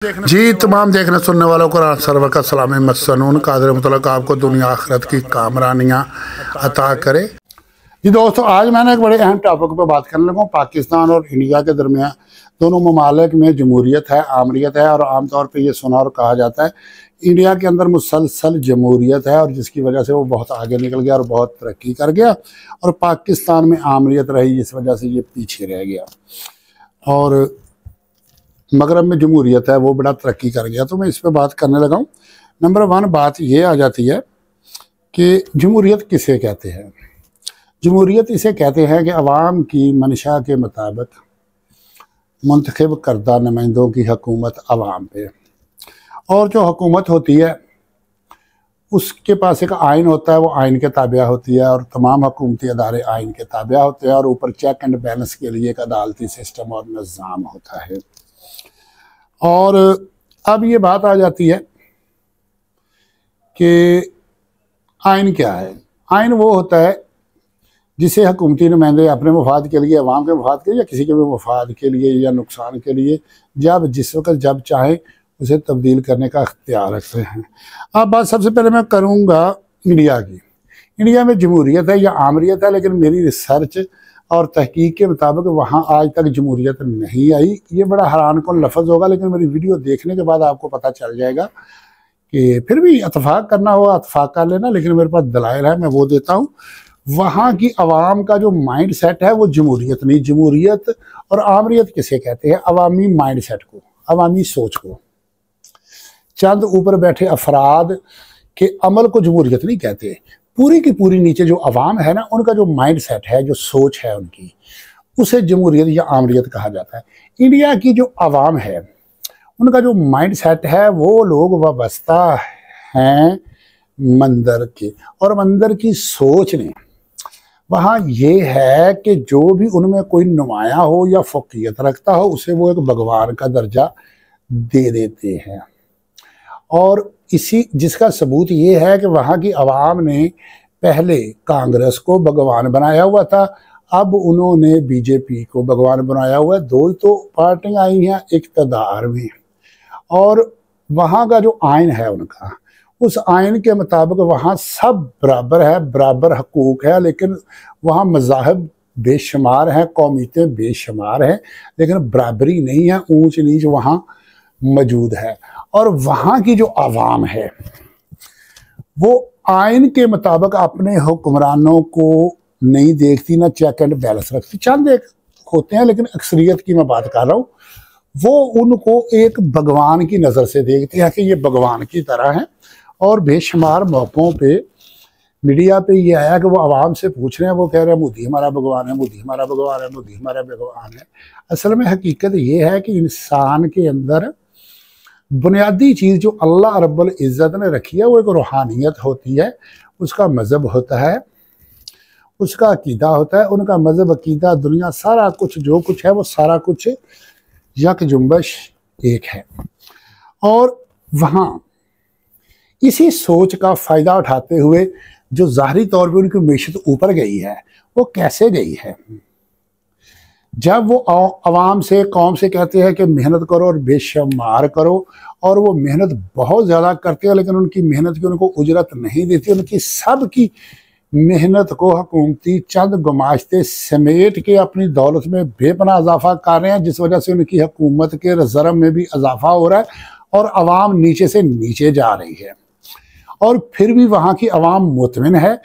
जी तमाम देखने सुनने वालों को सरवर का सलाम मसनून कादर मुतलक आपको दुनिया आखिरत की कामरानियाँ अता करे। जी दोस्तों, आज मैंने एक बड़े अहम टॉपिक पर बात करने लगा हूँ। पाकिस्तान और इंडिया के दरमियान दोनों ममालिक में जमहूरियत है, आमरीत है, और आमतौर पर यह सुना और कहा जाता है इंडिया के अंदर मुसलसल जमहूरियत है और जिसकी वजह से वो बहुत आगे निकल गया और बहुत तरक्की कर गया, और पाकिस्तान में आमरीत रही जिस वजह से ये पीछे रह गया, और मगरब में जमहूरियत है वो बड़ा तरक्की कर गया। तो मैं इस पर बात करने लगा हूँ। नंबर 1 बात ये आ जाती है कि जमहूरियत किसे कहते हैं। जमहूरियत इसे कहते हैं कि अवाम की मंशा के मुताबिक मुंतखब करदा नुमाइंदों की हुकूमत अवाम पे, और जो हुकूमत होती है उसके पास एक आइन होता है, वो आइन के ताबिया होती है, और तमाम हुकूमती अदारे आइन के ताबिया होते हैं, और ऊपर चेक एंड बैलेंस के लिए एक अदालती सिस्टम और निज़ाम होता है। और अब ये बात आ जाती है कि आइन क्या है। आइन वो होता है जिसे हुकूमती नुमाइंदे अपने मफाद के लिए, अवाम के मफाद के लिए, या किसी के भी मफाद के लिए या नुकसान के लिए जब जिस वक्त जब चाहें उसे तब्दील करने का अख्तियार रखते हैं। अब बात सबसे पहले मैं करूँगा इंडिया की। इंडिया में जमहूरियत है या आमरीत है, लेकिन मेरी रिसर्च और तहकीक के मुताबिक वहाँ आज तक जमहूरियत नहीं आई। ये बड़ा हैरान कौन लफ्ज़ होगा, लेकिन मेरी वीडियो देखने के बाद आपको पता चल जाएगा कि फिर भी इतफाक़ करना होगा इतफाक़ कर लेना, लेकिन मेरे पास दलाइल है, मैं वो देता हूँ। वहाँ की आवाम का जो माइंड सेट है वो जमहूरियत नहीं। जमहूरियत और आमरीत किसे कहते हैं? अवामी माइंड सेट को, अवामी सोच को, चंद ऊपर बैठे अफराद के अमल को जमहूरियत नहीं कहते। पूरी की पूरी नीचे जो अवाम है ना, उनका जो माइंड सेट है, जो सोच है उनकी, उसे जमहूरियत या आमरीत कहा जाता है। इंडिया की जो अवाम है उनका जो माइंड सेट है, वो लोग वाबस्ता हैं मंदिर के, और मंदिर की सोच ने वहाँ ये है कि जो भी उनमें कोई नुमाया हो या फ़क़ीयत रखता हो उसे वो एक भगवान का दर्जा दे देते हैं। और इसी जिसका सबूत ये है कि वहाँ की आवाम ने पहले कांग्रेस को भगवान बनाया हुआ था, अब उन्होंने बीजेपी को भगवान बनाया हुआ है। दो ही तो पार्टियां आई हैं इक़्तिदार में, और वहाँ का जो आइन है उनका, उस आइन के मुताबिक वहाँ सब बराबर है, बराबर हकूक़ है, लेकिन वहाँ मज़ाहब बेशुमार हैं, कौमियतें बेशुमार हैं, लेकिन बराबरी नहीं है, ऊंच नीच वहाँ मौजूद है। और वहाँ की जो आवाम है वो आइन के मुताबिक अपने हुक्मरानों को नहीं देखती, ना चेक एंड बैलेंस रखती। चंद एक होते हैं, लेकिन अक्सरियत की मैं बात कर रहा हूँ, वो उनको एक भगवान की नज़र से देखते हैं कि ये भगवान की तरह हैं। और बेशुमार मौक़ों पे मीडिया पे ये आया कि वो आवाम से पूछ रहे हैं, वो कह रहे हैं मोदी हमारा भगवान है, मोदी हमारा भगवान है, मोदी हमारा भगवान है। असल में हकीकत ये है कि इंसान के अंदर बुनियादी चीज़ जो अल्लाह रब्बुल इज़्ज़त ने रखी है वो एक रूहानियत होती है, उसका मज़हब होता है, उसका अकीदा होता है। उनका मज़हब, अकीदा, दुनिया, सारा कुछ जो कुछ है वो सारा कुछ यक जुम्बश एक है। और वहाँ इसी सोच का फ़ायदा उठाते हुए जो ज़ाहरी तौर पे उनकी मैशत ऊपर गई है, वो कैसे गई है? जब वो आवाम से, कौम से कहते हैं कि मेहनत करो और बेशुमार करो, और वो मेहनत बहुत ज़्यादा करते हैं, लेकिन उनकी मेहनत की उनको उजरत नहीं देती। उनकी सब की मेहनत को हुकूमती चंद गुमाश्ते समेट के अपनी दौलत में बेपनाह इजाफा कर रहे हैं, जिस वजह से उनकी हुकूमत के रिजर्व में भी इजाफा हो रहा है और आवाम नीचे से नीचे जा रही है। और फिर भी वहाँ की आवाम मुतमिन है,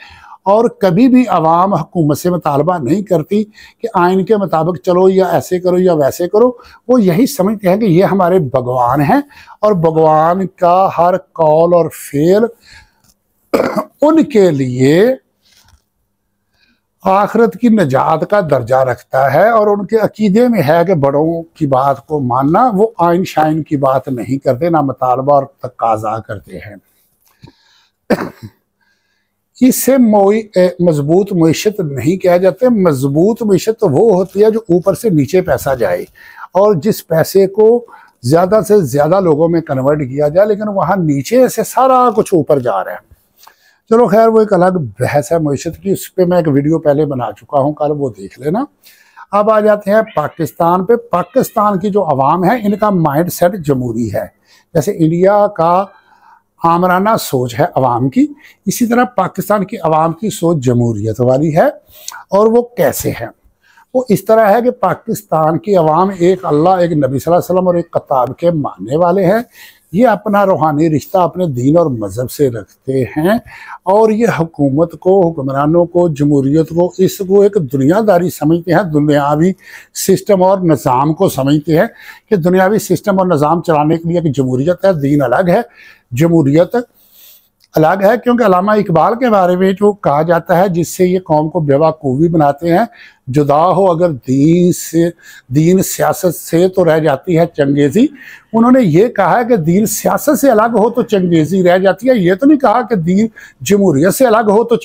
और कभी भी आवाम हुकूमत से मुतालबा नहीं करती कि आइन के मुताबिक चलो या ऐसे करो या वैसे करो। वो यही समझते हैं कि ये हमारे भगवान हैं, और भगवान का हर कौल और फेल उनके लिए आखिरत की निजात का दर्जा रखता है। और उनके अकीदे में है कि बड़ों की बात को मानना, वो आइन शाइन की बात नहीं करते, ना मुतालबा और तकाजा करते हैं। इससे मजबूत मैशत नहीं कहा जाते। मजबूत मैशत तो वो होती है जो ऊपर से नीचे पैसा जाए, और जिस पैसे को ज़्यादा से ज़्यादा लोगों में कन्वर्ट किया जाए, लेकिन वहाँ नीचे से सारा कुछ ऊपर जा रहा है। चलो खैर, वो एक अलग बहस है मैशत की, उस पर मैं एक वीडियो पहले बना चुका हूँ, कल वो देख लेना। अब आ जाते हैं पाकिस्तान पे। पाकिस्तान की जो अवाम है इनका माइंड सेट जमहूरी है। जैसे इंडिया का आमराना सोच है अवाम की, इसी तरह पाकिस्तान की अवाम की सोच जमहूरियत वाली है। और वो कैसे है? वो इस तरह है कि पाकिस्तान की अवाम एक अल्लाह, एक नबी सल्लल्लाहु अलैहि वसल्लम और एक किताब के मानने वाले हैं। ये अपना रूहानी रिश्ता अपने दीन और मज़हब से रखते हैं और ये हुकूमत को, हुक्मरानों को, जमहूरियत को, इसको एक दुनियादारी समझते हैं, दुनियावी सिस्टम और निज़ाम को समझते हैं कि दुनियावी सिस्टम और निज़ाम चलाने के लिए एक जमहूरियत है, दीन अलग है, जमहूरियत अलग है। क्योंकि अल्लामा इकबाल के बारे में जो कहा जाता है, जिससे ये कौम को बेवकूफ़ी बनाते हैं, जुदा हो अगर दीन से, दीन सियासत से तो रह जाती है चंगेज़ी। उन्होंने ये कहा है कि दीन सियासत से अलग हो तो चंगेज़ी रह जाती है। ये तो नहीं कहा कि दीन जमहूरियत से अलग हो तो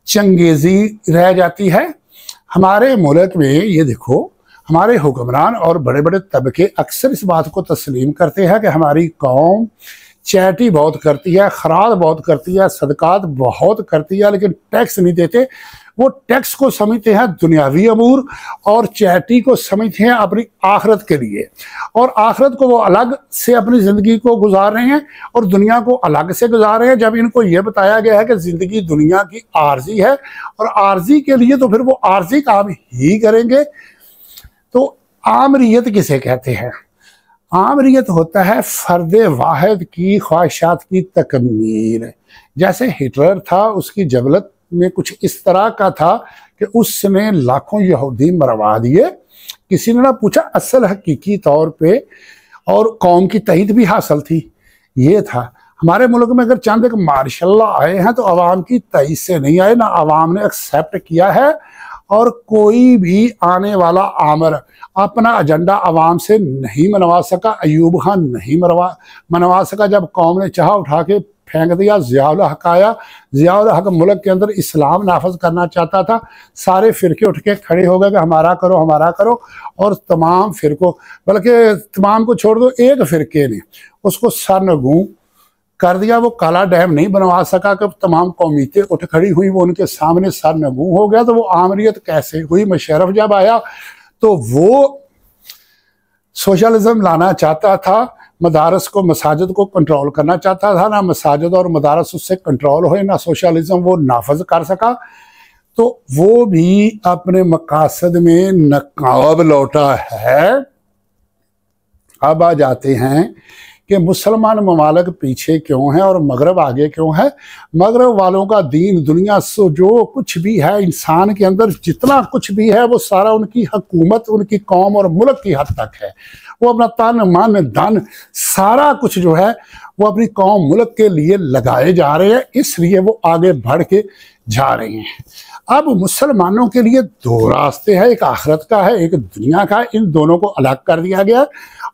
चंगेज़ी रह जाती है। हमारे मुल्क में ये देखो, हमारे हुक्मरान और बड़े बड़े तबके अक्सर इस बात को तस्लीम करते हैं कि हमारी कौम चैरिटी बहुत करती है, खराज बहुत करती है, सदकात बहुत करती है, लेकिन टैक्स नहीं देते। वो टैक्स को समझते हैं दुनियावी अमूर और चैरिटी को समझते हैं अपनी आखिरत के लिए। और आखिरत को वो अलग से अपनी ज़िंदगी को गुजार रहे हैं और दुनिया को अलग से गुजार रहे हैं। जब इनको ये बताया गया है कि ज़िंदगी दुनिया की आर्जी है और आर्जी के लिए तो फिर वो आर्जी काम ही करेंगे। तो आमरीयत किसे कहते हैं? आमरीयत होता है फ़र्द वाहिद की ख्वाहिशात की तकमील। जैसे हिटलर था, उसकी जबलत में कुछ इस तरह का था कि उसने लाखों यहूदी मरवा दिए। किसी ने ना पूछा असल हकीकी तौर पे, और कौम की तईद भी हासिल थी। ये था हमारे मुल्क में अगर चंद एक मार्शल्ला आए हैं तो अवाम की तईद से नहीं आए, ना अवाम ने एक्सेप्ट किया है। और कोई भी आने वाला आमर अपना एजेंडा अवाम से नहीं मनवा सका। अयूब खान नहीं मनवा सका। जब कौम ने चाहा उठा के फेंक दिया। ज़ियाउल हक आया। ज़ियाउल हक मुल्क के अंदर इस्लाम नाफज करना चाहता था। सारे फ़िरके उठ के खड़े हो गए कि हमारा करो, हमारा करो। और तमाम फ़िरकों, बल्कि तमाम को छोड़ दो, एक फ़िरके ने उसको सरनगू कर दिया। वो काला डैम नहीं बनवा सका कि तमाम कौमियतें उठ खड़ी हुई, वो उनके सामने सरनगू हो गया। तो वो आमरीयत कैसे हुई? मुशर्रफ जब आया तो वो सोशलिज्म लाना चाहता था, मदारस को, मसाजिद को कंट्रोल करना चाहता था। ना मसाजिद और मदारस उससे कंट्रोल हुए, ना सोशलिज्म वो नाफज कर सका। तो वो भी अपने मकासद में नाकाब लौटा है। अब आ जाते हैं कि मुसलमान ममालिक पीछे क्यों हैं और मगरब आगे क्यों है। मगरब वालों का दीन, दुनिया से जो कुछ भी है, इंसान के अंदर जितना कुछ भी है, वो सारा उनकी हुकूमत, उनकी कौम और मुल्क की हद तक है। वो अपना तन मन धन सारा कुछ जो है वो अपनी कौम मुल्क के लिए लगाए जा रहे हैं, इसलिए वो आगे बढ़ के जा रहे हैं। अब मुसलमानों के लिए दो रास्ते हैं, एक आखिरत का है, एक दुनिया का है। इन दोनों को अलग कर दिया गया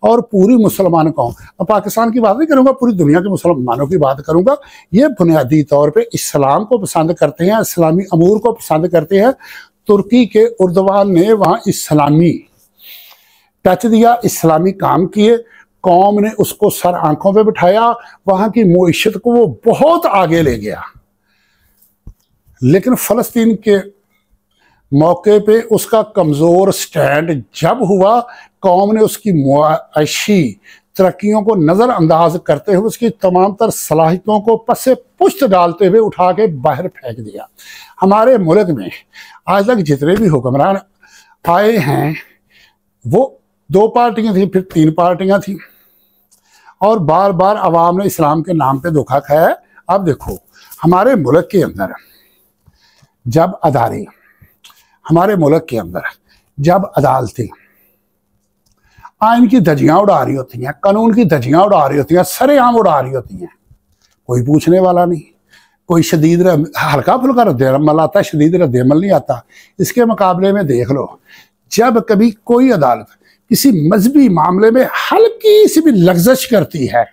और पूरी मुसलमान कौम, मैं पाकिस्तान की बात नहीं करूँगा, पूरी दुनिया के मुसलमानों की बात करूँगा। ये बुनियादी तौर पे इस्लाम को पसंद करते हैं, इस्लामी अमूर को पसंद करते हैं। तुर्की के उर्दवान ने वहाँ इस्लामी टच दिया, इस्लामी काम किए, कौम ने उसको सर आंखों पे बिठाया, वहाँ की मुईशत को वो बहुत आगे ले गया। लेकिन फ़लस्तीन के मौके पे उसका कमज़ोर स्टैंड जब हुआ, कौम ने उसकी मुआशी तरक्कियों को नज़रअंदाज करते हुए उसकी तमाम तर सलाहियतों को पसे पुश्त डालते हुए उठा के बाहर फेंक दिया। हमारे मुल्क में आज तक जितने भी हुक्मरान आए हैं वो 2 पार्टियां थी, फिर 3 पार्टियां थी, और बार बार अवाम ने इस्लाम के नाम पे धोखा खाया है। अब देखो हमारे मुल्क के अंदर जब अदारे, हमारे मुल्क के अंदर जब अदालतें आइन की धज्जियां उड़ा रही होती हैं, कानून की धज्जियां उड़ा रही होती हैं, सरेआम उड़ा रही होती हैं, कोई पूछने वाला नहीं। कोई शदीद हल्का फुल्का रद्द-ए-अमल आता है, शदीद रद्द-ए-अमल नहीं आता। इसके मुकाबले में देख लो, जब कभी कोई अदालत किसी मजहबी मामले में हल्की सी भी लग्जश करती है,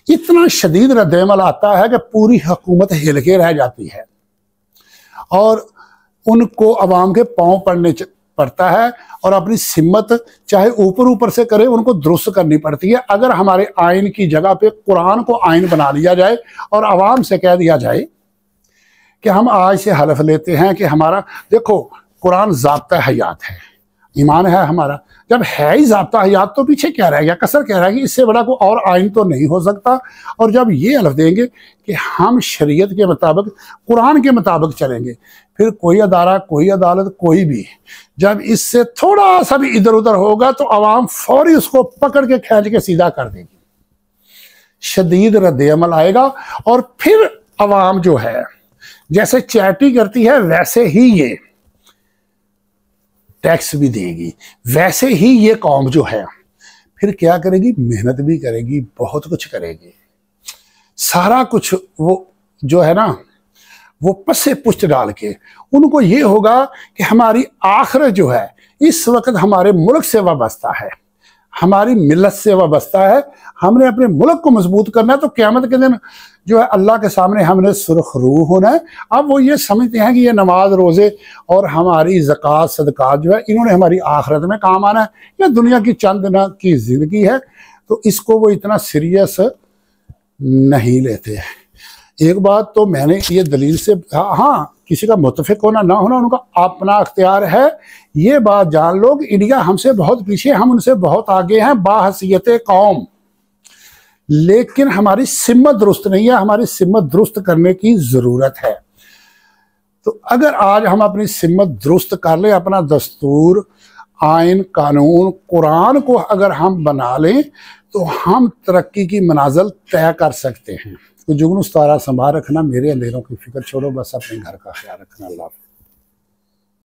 इतना शदीद रद्द-ए-अमल आता है कि पूरी हुकूमत हिल के रह जाती है और उनको अवाम के पांव पड़ता है और अपनी सिम्मत चाहे ऊपर ऊपर से करे, उनको दुरुस्त करनी पड़ती है। अगर हमारे आइन की जगह पे कुरान को आइन बना लिया जाए और अवाम से कह दिया जाए कि हम आज से हलफ लेते हैं कि हमारा, देखो कुरान ज़ाब्ता हयात है, ईमान है हमारा। जब है ही ज़ाब्ता हयात तो पीछे क्या रह गया, कसर क्या रह गई, इससे बड़ा कोई और आइन तो नहीं हो सकता। और जब ये हलफ देंगे कि हम शरीयत के मुताबिक, कुरान के मुताबिक चलेंगे, फिर कोई अदारा, कोई अदालत, कोई भी जब इससे थोड़ा सा भी इधर उधर होगा तो आवाम फौरी उसको पकड़ के खींच के सीधा कर देगी, शदीद रद्द-ए-अमल आएगा। और फिर आवाम जो है जैसे चैरिटी करती है वैसे ही ये टैक्स भी देगी, वैसे ही ये कौम जो है फिर क्या करेगी, मेहनत भी करेगी, बहुत कुछ करेगी, सारा कुछ वो जो है ना वो पसे पुष्ट डाल के उनको ये होगा कि हमारी आखिरत जो है इस वक्त हमारे मुल्क से वाबस्ता है, हमारी मिल्लत से वाबस्ता है। हमने अपने मुल्क को मजबूत करना है तो क़यामत के दिन जो है अल्लाह के सामने हमने सुरखरू होना है। अब वो ये समझते हैं कि ये नमाज, रोज़े और हमारी ज़कात, सदक़ात जो है इन्होंने हमारी आखिरत में काम आना है, या दुनिया की चंद दिन की ज़िंदगी है, तो इसको वो इतना सीरियस नहीं लेते। एक बात तो मैंने ये दलील से, हाँ किसी का मुतफिक होना ना होना उनका अपना अख्तियार है, ये बात जान लो कि इंडिया हमसे बहुत पीछे, हम उनसे बहुत आगे हैं बाहसीयत कौम, लेकिन हमारी सिमत दुरुस्त नहीं है, हमारी सिमत दुरुस्त करने की ज़रूरत है। तो अगर आज हम अपनी सिमत दुरुस्त कर लें, अपना दस्तूर, आइन, कानून, कुरान को अगर हम बना लें तो हम तरक्की की मनाज़िल तय कर सकते हैं। तो जुगनू सतारा संभाल रखना, मेरे अंधेरों की फिक्र छोड़ो, बस अपने घर का ख्याल रखना। अल्लाह।